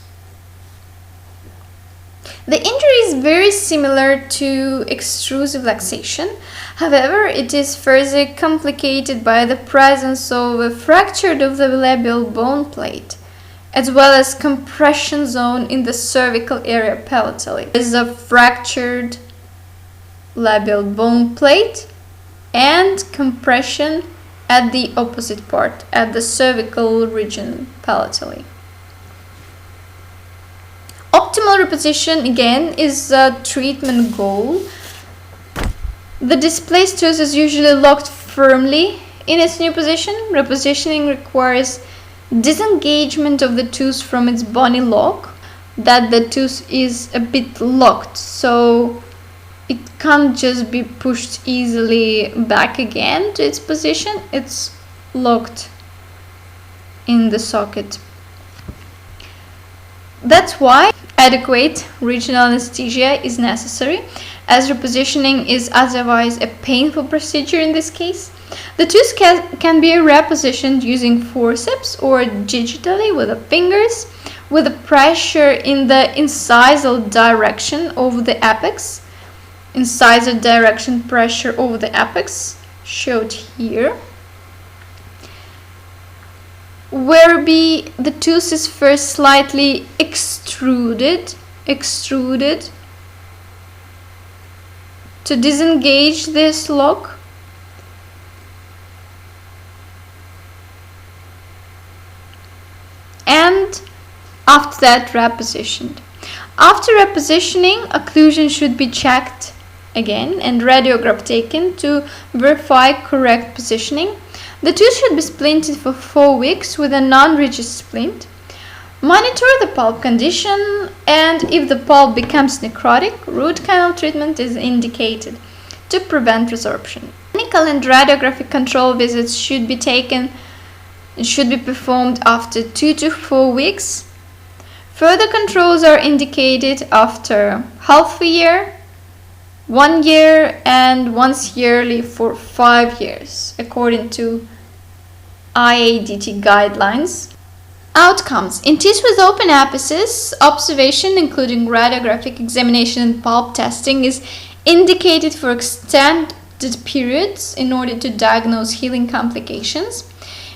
Speaker 1: The injury is very similar to extrusive luxation. However, it is further complicated by the presence of a fracture of the labial bone plate, as well as compression zone in the cervical area palatally. There is a fractured labial bone plate and compression at the opposite part, at the cervical region palatally. Optimal reposition again is a treatment goal. The displaced tooth is usually locked firmly in its new position. Repositioning requires disengagement of the tooth from its bony lock, that the tooth is a bit locked, so it can't just be pushed easily back again to its position. It's locked in the socket. That's why adequate regional anesthesia is necessary, as repositioning is otherwise a painful procedure in this case. The tooth can be repositioned using forceps or digitally with the fingers, with the pressure in the incisal direction over the apex. Incisor direction pressure over the apex, showed here. Whereby the tooth is first slightly extruded to disengage this lock. And after that repositioned. After repositioning, occlusion should be checked again and radiograph taken to verify correct positioning. The tooth should be splinted for 4 weeks with a non-rigid splint. Monitor the pulp condition, and if the pulp becomes necrotic, root canal treatment is indicated to prevent resorption. Clinical and radiographic control visits should be performed after 2 to 4 weeks. Further controls are indicated after half a year, 1 year, and once yearly for 5 years, according to IADT guidelines. Outcomes. In teeth with open apices, observation, including radiographic examination and pulp testing, is indicated for extended periods in order to diagnose healing complications.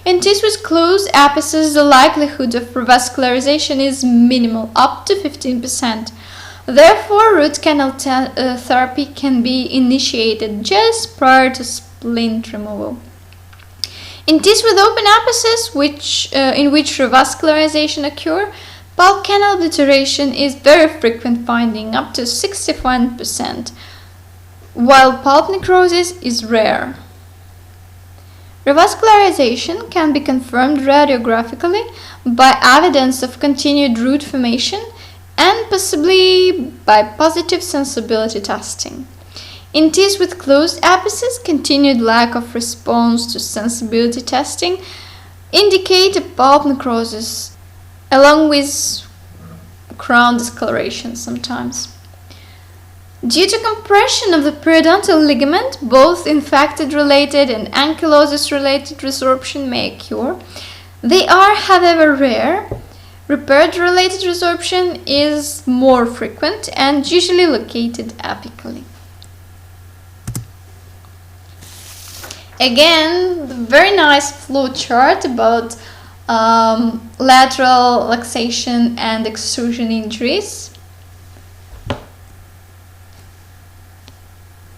Speaker 1: In teeth with closed apices, the likelihood of revascularization is minimal, up to 15%. Therefore, root canal therapy can be initiated just prior to splint removal. In teeth with open apices, in which revascularization occurs, pulp canal obliteration is very frequent finding, up to 61%, while pulp necrosis is rare. Revascularization can be confirmed radiographically by evidence of continued root formation and possibly by positive sensibility testing. In teeth with closed apices, continued lack of response to sensibility testing indicate a pulp necrosis, along with crown discoloration sometimes. Due to compression of the periodontal ligament, both infected-related and ankylosis-related resorption may occur. They are, however, rare. Repaired-related resorption is more frequent and usually located apically. Again, very nice flow chart about lateral luxation and extrusion injuries.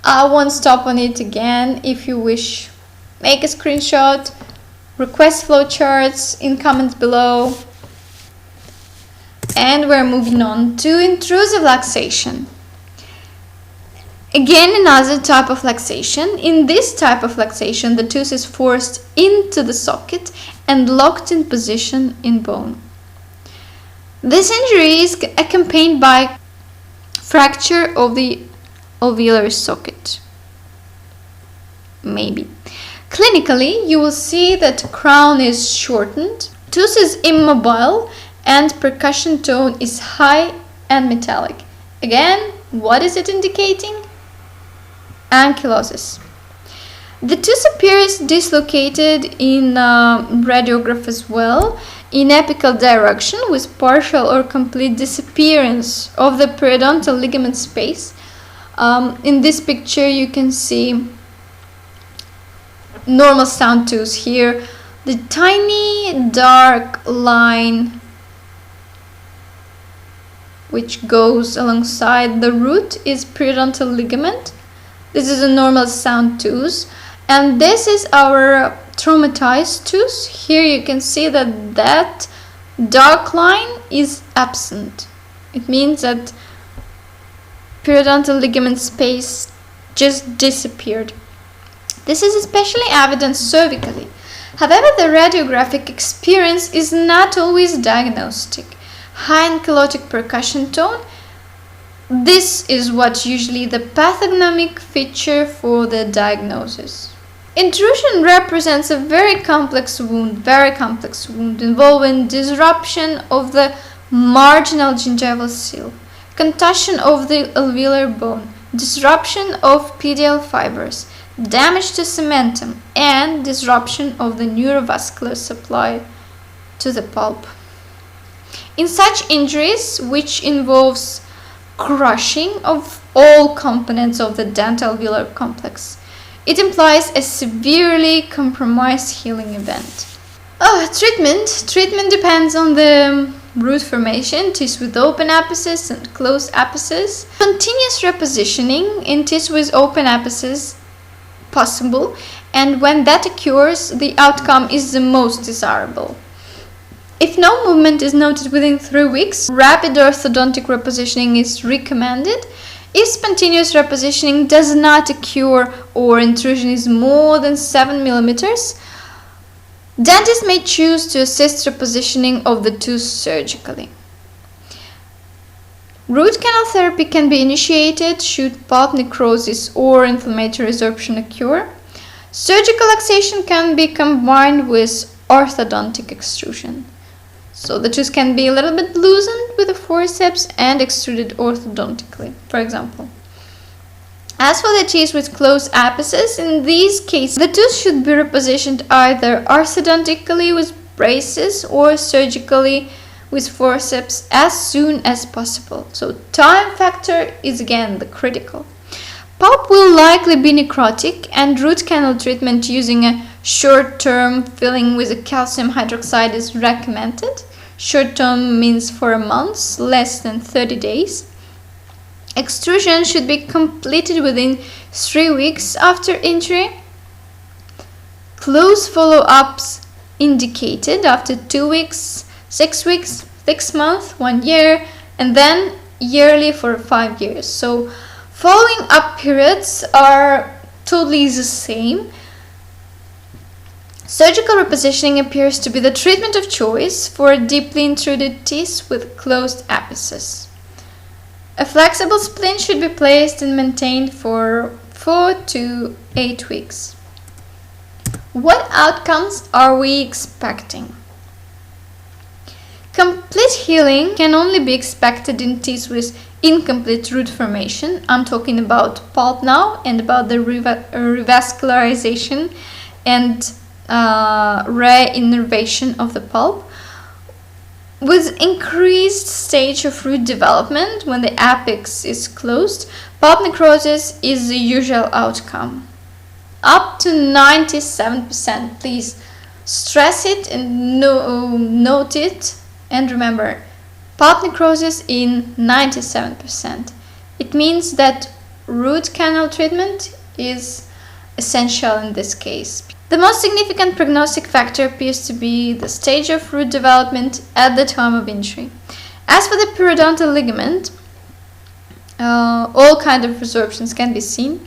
Speaker 1: I won't stop on it again. If you wish, make a screenshot, request flow charts in comments below. And we're moving on to intrusive luxation. Again, another type of luxation. In this type of luxation, the tooth is forced into the socket and locked in position in bone. This injury is accompanied by fracture of the alveolar socket. Maybe. Clinically, you will see that crown is shortened, tooth is immobile, and percussion tone is high and metallic. Again, what is it indicating? Ankylosis. The tooth appears dislocated in radiograph as well, in apical direction, with partial or complete disappearance of the periodontal ligament space. In this picture you can see normal sound tooth here. The tiny dark line which goes alongside the root is periodontal ligament. This is a normal sound tooth, and this is our traumatized tooth. Here you can see that dark line is absent. It means that periodontal ligament space just disappeared. This is especially evident cervically. However, the radiographic experience is not always diagnostic. High ankylotic percussion tone, this is what usually the pathognomic feature for the diagnosis. Intrusion represents a very complex wound involving disruption of the marginal gingival seal, contusion of the alveolar bone, disruption of pedial fibers, damage to cementum, and disruption of the neurovascular supply to the pulp. In such injuries, which involves crushing of all components of the dental-alveolar complex, it implies a severely compromised healing event. Treatment depends on the root formation, teeth with open apices and closed apices. Continuous repositioning in teeth with open apices possible, and when that occurs, the outcome is the most desirable. If no movement is noted within 3 weeks, rapid orthodontic repositioning is recommended. If spontaneous repositioning does not occur or intrusion is more than 7 mm, dentists may choose to assist repositioning of the tooth surgically. Root canal therapy can be initiated should pulp necrosis or inflammatory resorption occur. Surgical luxation can be combined with orthodontic extrusion. So the tooth can be a little bit loosened with a forceps and extruded orthodontically, for example. As for the teeth with closed apices, in these cases, the tooth should be repositioned either orthodontically with braces or surgically with forceps as soon as possible. So time factor is again the critical. Pulp will likely be necrotic, and root canal treatment using a short-term filling with a calcium hydroxide is recommended. Short-term means for a month, less than 30 days. Extrusion should be completed within 3 weeks after injury. Close follow-ups indicated after 2 weeks, 6 weeks, 6 months, 1 year, and then yearly for 5 years. So following up periods are totally the same. Surgical repositioning appears to be the treatment of choice for deeply intruded teeth with closed apices. A flexible splint should be placed and maintained for 4 to 8 weeks. What outcomes are we expecting? Complete healing can only be expected in teeth with incomplete root formation. I'm talking about pulp now and about the revascularization and reinnervation of the pulp. With increased stage of root development, when the apex is closed, pulp necrosis is the usual outcome. Up to 97%. Please stress it and note it, and remember, pulp necrosis in 97%. It means that root canal treatment is essential in this case. The most significant prognostic factor appears to be the stage of root development at the time of injury. As for the periodontal ligament, all kinds of resorptions can be seen.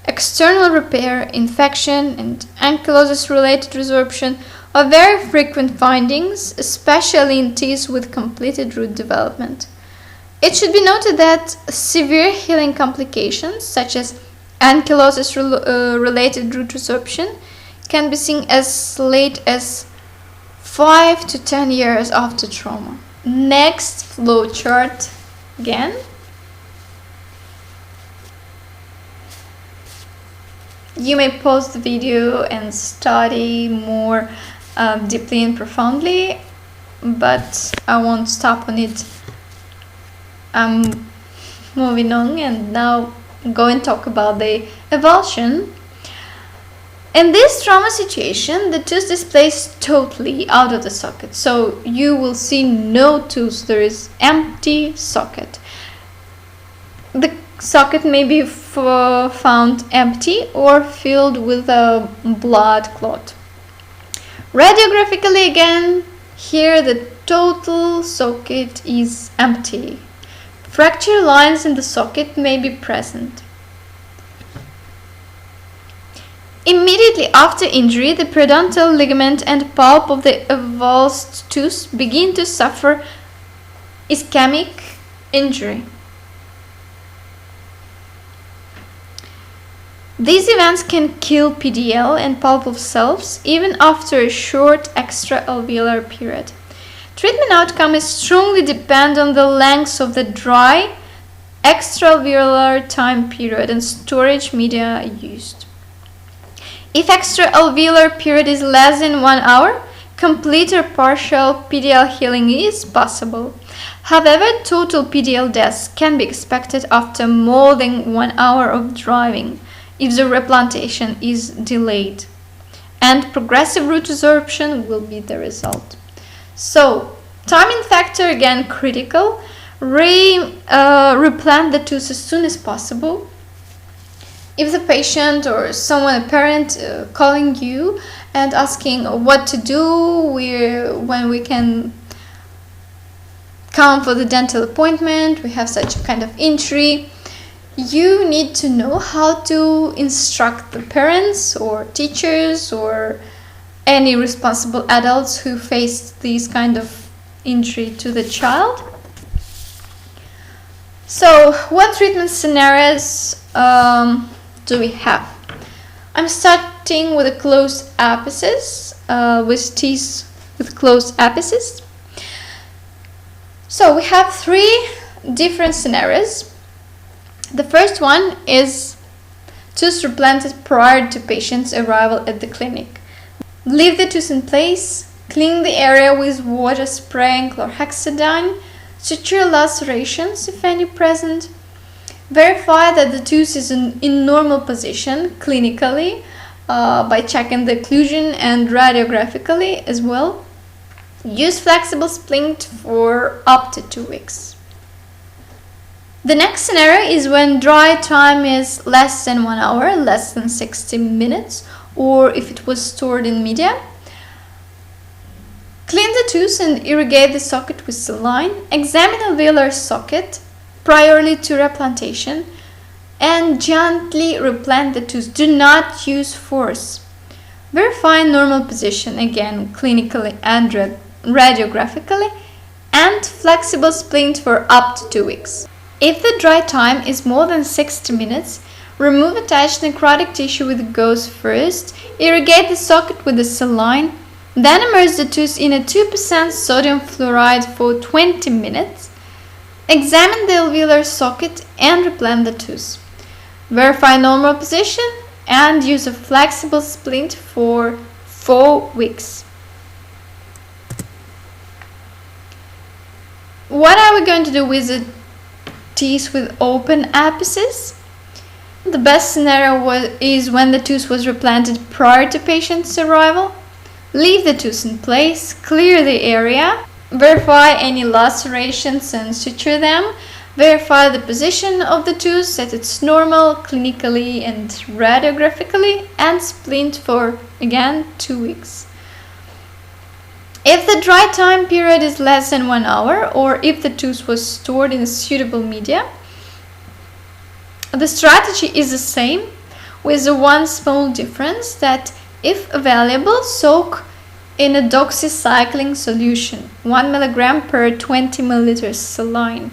Speaker 1: External repair, infection, and ankylosis-related resorption are very frequent findings, especially in teeth with completed root development. It should be noted that severe healing complications, such as ankylosis-related root resorption, can be seen as late as 5 to 10 years after trauma. Next flow chart again. You may pause the video and study more deeply and profoundly, but I won't stop on it. I'm moving on, and now go and talk about the avulsion. In this trauma situation, the tooth displays totally out of the socket, so you will see no tooth. There is empty socket. The socket may be found empty or filled with a blood clot. Radiographically again, here the total socket is empty. Fracture lines in the socket may be present. Immediately after injury, the periodontal ligament and pulp of the avulsed tooth begin to suffer ischemic injury. These events can kill PDL and pulpal cells even after a short extra-alveolar period. Treatment outcome is strongly dependent on the length of the dry extra-alveolar time period and storage media used. If extra-alveolar period is less than 1 hour, complete or partial PDL healing is possible. However, total PDL deaths can be expected after more than 1 hour of driving if the replantation is delayed, and progressive root resorption will be the result. So, timing factor again critical. Replant the tooth as soon as possible. If the patient or someone, a parent, calling you and asking what to do, when we can come for the dental appointment, we have such a kind of injury, you need to know how to instruct the parents or teachers or any responsible adults who face these kind of injury to the child. So, what treatment scenarios do we have? I'm starting with a closed apices, with teeth with closed apices. So we have 3 different scenarios. The first one is tooth replanted prior to patient's arrival at the clinic. Leave the tooth in place, clean the area with water spray and chlorhexidine, suture lacerations if any present. Verify that the tooth is in normal position clinically by checking the occlusion and radiographically as well. Use flexible splint for up to 2 weeks. The next scenario is when dry time is less than 1 hour, less than 60 minutes, or if it was stored in media. Clean the tooth and irrigate the socket with saline. Examine the alveolar socket priorly to replantation and gently replant the tooth. Do not use force. Verify normal position, again clinically and radiographically, and flexible splint for up to 2 weeks. If the dry time is more than 60 minutes, remove attached necrotic tissue with gauze first, irrigate the socket with the saline, then immerse the tooth in a 2% sodium fluoride for 20 minutes. Examine the alveolar socket and replant the tooth. Verify normal position and use a flexible splint for 4 weeks. What are we going to do with the teeth with open apices? The best scenario is when the tooth was replanted prior to patient's arrival. Leave the tooth in place, clear the area, verify any lacerations and suture them, verify the position of the tooth, set it's normal clinically and radiographically, and splint for, again, 2 weeks. If the dry time period is less than 1 hour, or if the tooth was stored in a suitable media, the strategy is the same, with the one small difference that if available, soak in a doxycycline solution, 1 mg per 20 ml saline.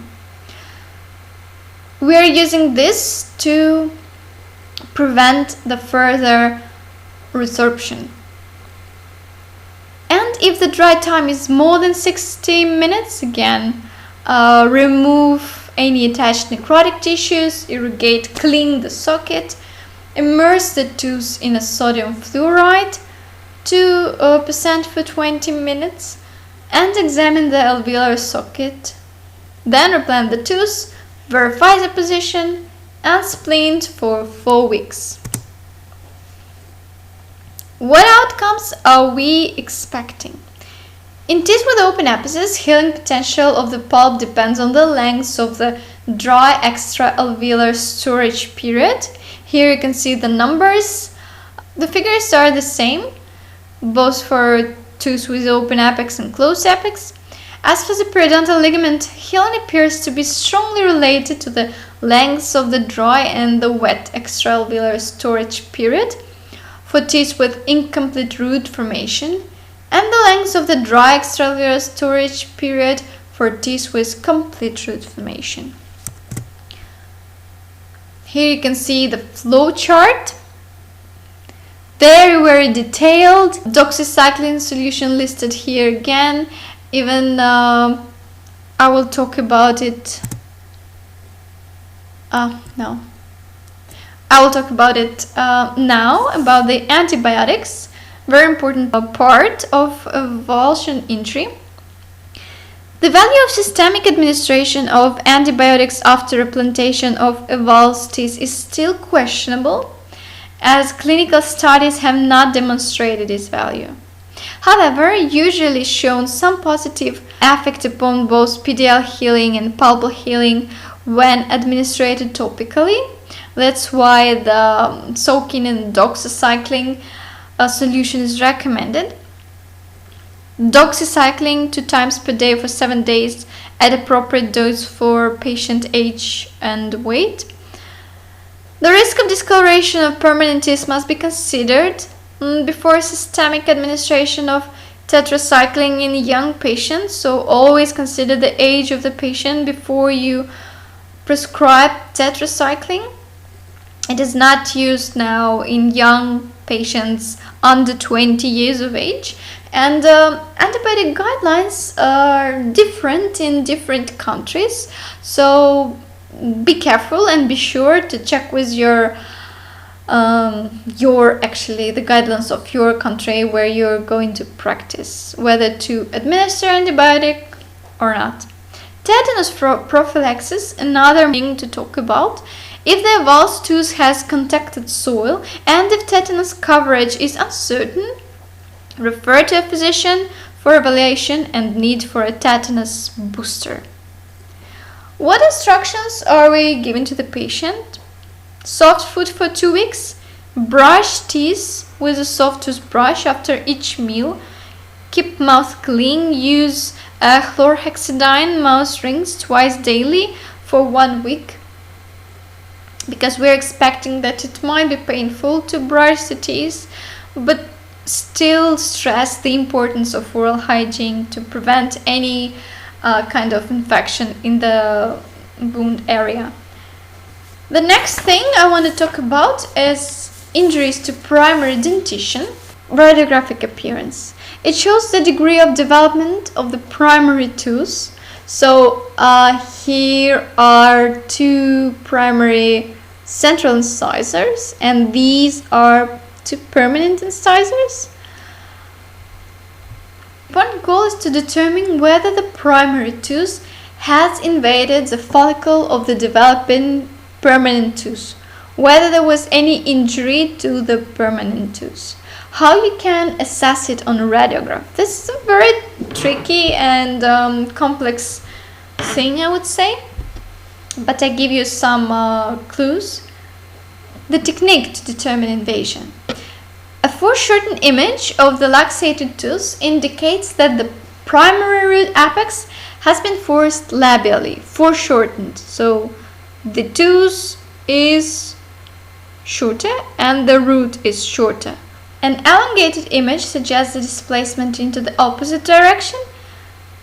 Speaker 1: We are using this to prevent the further resorption. And if the dry time is more than 60 minutes, again, remove any attached necrotic tissues, irrigate, clean the socket, immerse the tooth in a sodium fluoride, 2% for 20 minutes, and examine the alveolar socket. Then replant the tooth, verify the position, and splint for 4 weeks. What outcomes are we expecting? In teeth with open apices, healing potential of the pulp depends on the length of the dry extra-alveolar storage period. Here you can see the numbers. The figures are the same, both for tooth with open apex and closed apex. As for the periodontal ligament, healing appears to be strongly related to the lengths of the dry and the wet extra-alveolar storage period for teeth with incomplete root formation, and the length of the dry extra-alveolar storage period for teeth with complete root formation. Here you can see the flow chart. Very detailed. Doxycycline solution listed here again. Even I will talk about it. No. I will talk about it now, about the antibiotics. Very important part of avulsion injury. The value of systemic administration of antibiotics after replantation of avulsed teeth is still questionable, as clinical studies have not demonstrated its value. However, usually shown some positive effect upon both PDL healing and pulpal healing when administered topically. That's why the soaking in doxycycline solution is recommended. Doxycycline 2 times per day for 7 days at appropriate dose for patient age and weight. The risk of discoloration of permanent teeth must be considered before systemic administration of tetracycline in young patients, so always consider the age of the patient before you prescribe tetracycline. It is not used now in young patients under 20 years of age, and antibiotic guidelines are different in different countries, so be careful and be sure to check with the guidelines of your country where you're going to practice, whether to administer antibiotic or not. Tetanus prophylaxis, another thing to talk about. If the avulsed tooth has contacted soil and if tetanus coverage is uncertain, refer to a physician for evaluation and need for a tetanus booster. What instructions are we giving to the patient? Soft food for 2 weeks. Brush teeth with a soft toothbrush after each meal. Keep mouth clean. Use chlorhexidine mouth rings twice daily for 1 week. Because we're expecting that it might be painful to brush the teeth, but still stress the importance of oral hygiene to prevent any kind of infection in the wound area. The next thing I want to talk about is injuries to primary dentition. Radiographic appearance. It shows the degree of development of the primary tooth. So here are 2 primary central incisors, and these are 2 permanent incisors. Important goal is to determine whether the primary tooth has invaded the follicle of the developing permanent tooth, whether there was any injury to the permanent tooth. How you can assess it on a radiograph. This is a very tricky and complex thing, I would say, but I give you some clues. The technique to determine invasion. A foreshortened image of the luxated tooth indicates that the primary root apex has been forced labially, foreshortened. So the tooth is shorter and the root is shorter. An elongated image suggests the displacement into the opposite direction.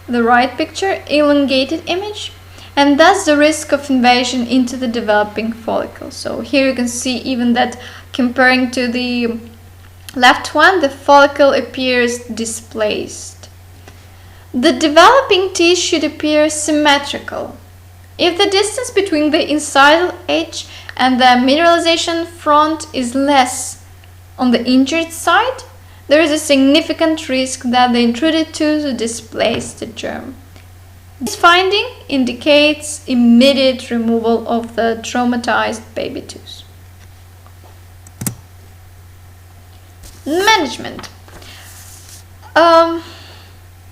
Speaker 1: The right picture, elongated image, and thus the risk of invasion into the developing follicle. So here you can see even that comparing to the left one, the follicle appears displaced. The developing teeth should appear symmetrical. If the distance between the incisal edge and the mineralization front is less on the injured side, there is a significant risk that the intruded tooth will displace the germ. This finding indicates immediate removal of the traumatized baby tooth. Management.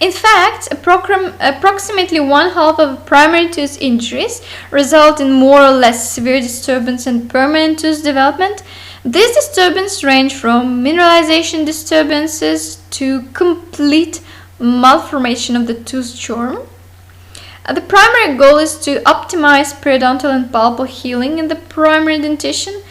Speaker 1: In fact, approximately 1/2 of primary tooth injuries result in more or less severe disturbance in permanent tooth development. These disturbances range from mineralization disturbances to complete malformation of the tooth germ. The primary goal is to optimize periodontal and pulpal healing in the primary dentition.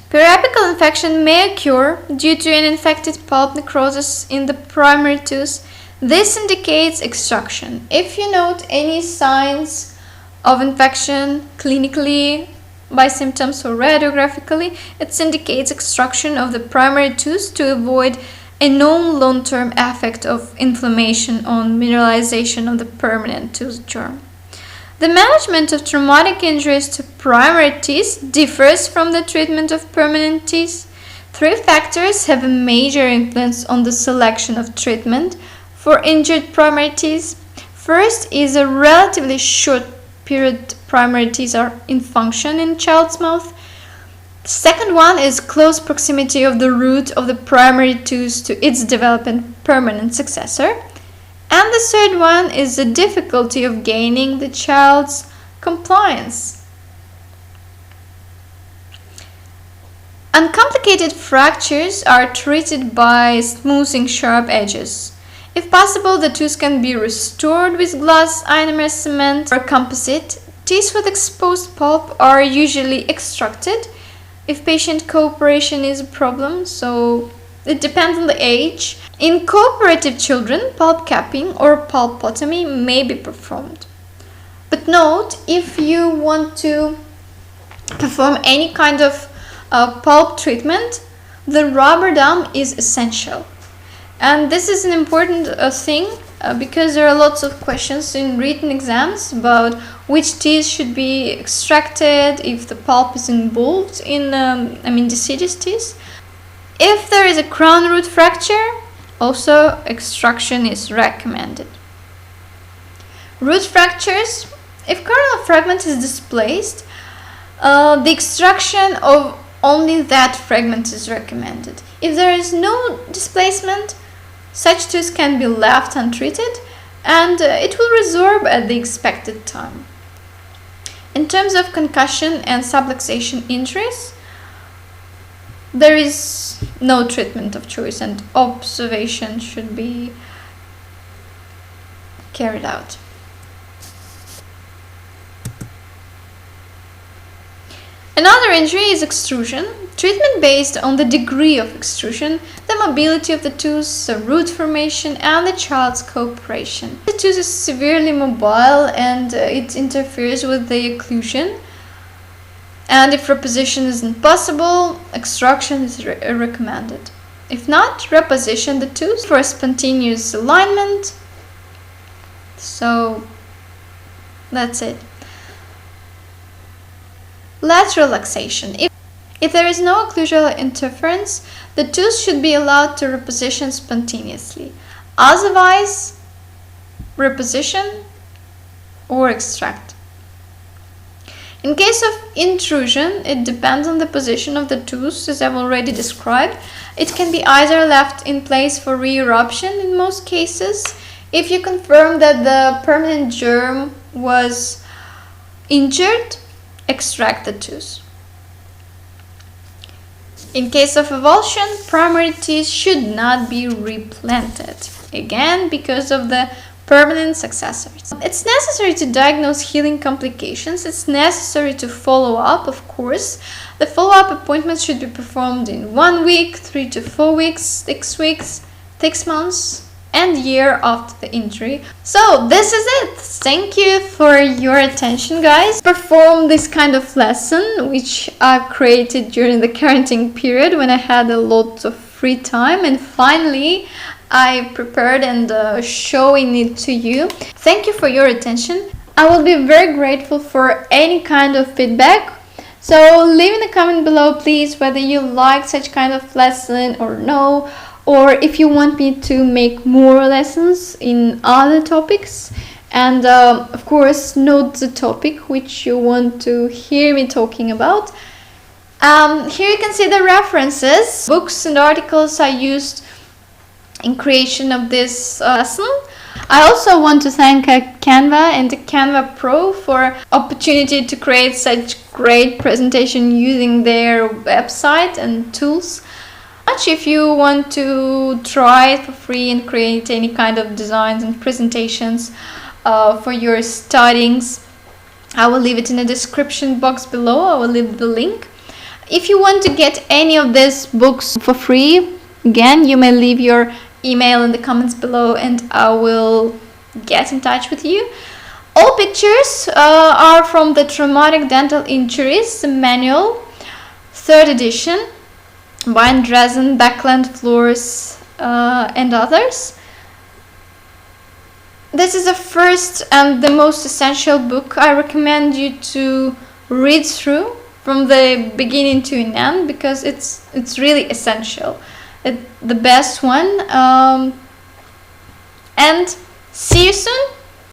Speaker 1: Periapical infection may occur due to an infected pulp necrosis in the primary tooth. This indicates extraction. If you note any signs of infection clinically by symptoms or radiographically, it indicates extraction of the primary tooth to avoid a known long-term effect of inflammation on mineralization of the permanent tooth germ. The management of traumatic injuries to primary teeth differs from the treatment of permanent teeth. 3 factors have a major influence on the selection of treatment for injured primary teeth. First is a relatively short period primary teeth are in function in child's mouth. Second one is close proximity of the root of the primary tooth to its developing permanent successor. And the third one is the difficulty of gaining the child's compliance. Uncomplicated fractures are treated by smoothing sharp edges. If possible, the tooth can be restored with glass ionomer cement or composite. Teeth with exposed pulp are usually extracted if patient cooperation is a problem, so it depends on the age. In cooperative children, pulp capping or pulpotomy may be performed. But note, if you want to perform any kind of pulp treatment, the rubber dam is essential. And this is an important thing because there are lots of questions in written exams about which teeth should be extracted if the pulp is involved in deciduous teeth. If there is a crown root fracture, also extraction is recommended. Root fractures, if kernel fragment is displaced, the extraction of only that fragment is recommended. If there is no displacement, such tooth can be left untreated and it will resorb at the expected time. In terms of concussion and subluxation injuries, there is no treatment of choice and observation should be carried out. Another injury is extrusion. Treatment based on the degree of extrusion, the mobility of the tooth, the root formation, and the child's cooperation. The tooth is severely mobile and it interferes with the occlusion. And if reposition isn't possible, extraction is recommended. If not, reposition the tooth for a spontaneous alignment. So that's it. Lateral luxation. If there is no occlusal interference, the tooth should be allowed to reposition spontaneously. Otherwise, reposition or extract. In case of intrusion, it depends on the position of the tooth, as I've already described. It can be either left in place for re-eruption in most cases, if you confirm that the permanent germ was injured, extract the tooth. In case of avulsion, primary teeth should not be replanted, again because of the permanent successors. It's necessary to diagnose healing complications. It's necessary to follow up, of course. The follow-up appointments should be performed in 1 week, 3 to 4 weeks, 6 weeks, 6 months, and year after the injury. So this is it. Thank you for your attention, guys. Perform this kind of lesson which I've created during the quarantine period when I had a lot of free time, and finally I prepared and showing it to you. Thank you for your attention. I will be very grateful for any kind of feedback. So leave in the comment below, please, whether you like such kind of lesson or no, or if you want me to make more lessons in other topics. And of course, note the topic which you want to hear me talking about. Here you can see the references, books and articles I used in creation of this lesson. I also want to thank Canva and Canva Pro for opportunity to create such great presentation using their website and tools. If you want to try it for free and create any kind of designs and presentations for your studies, I will leave it in the description box below. I will leave the link. If you want to get any of these books for free, again, you may leave your email in the comments below and I will get in touch with you. All pictures are from the Traumatic Dental Injuries Manual, 3rd edition, by Andresen, Backland Floors, and others. This is the first and the most essential book I recommend you to read through from the beginning to an end, because it's really essential. The best one. And see you soon.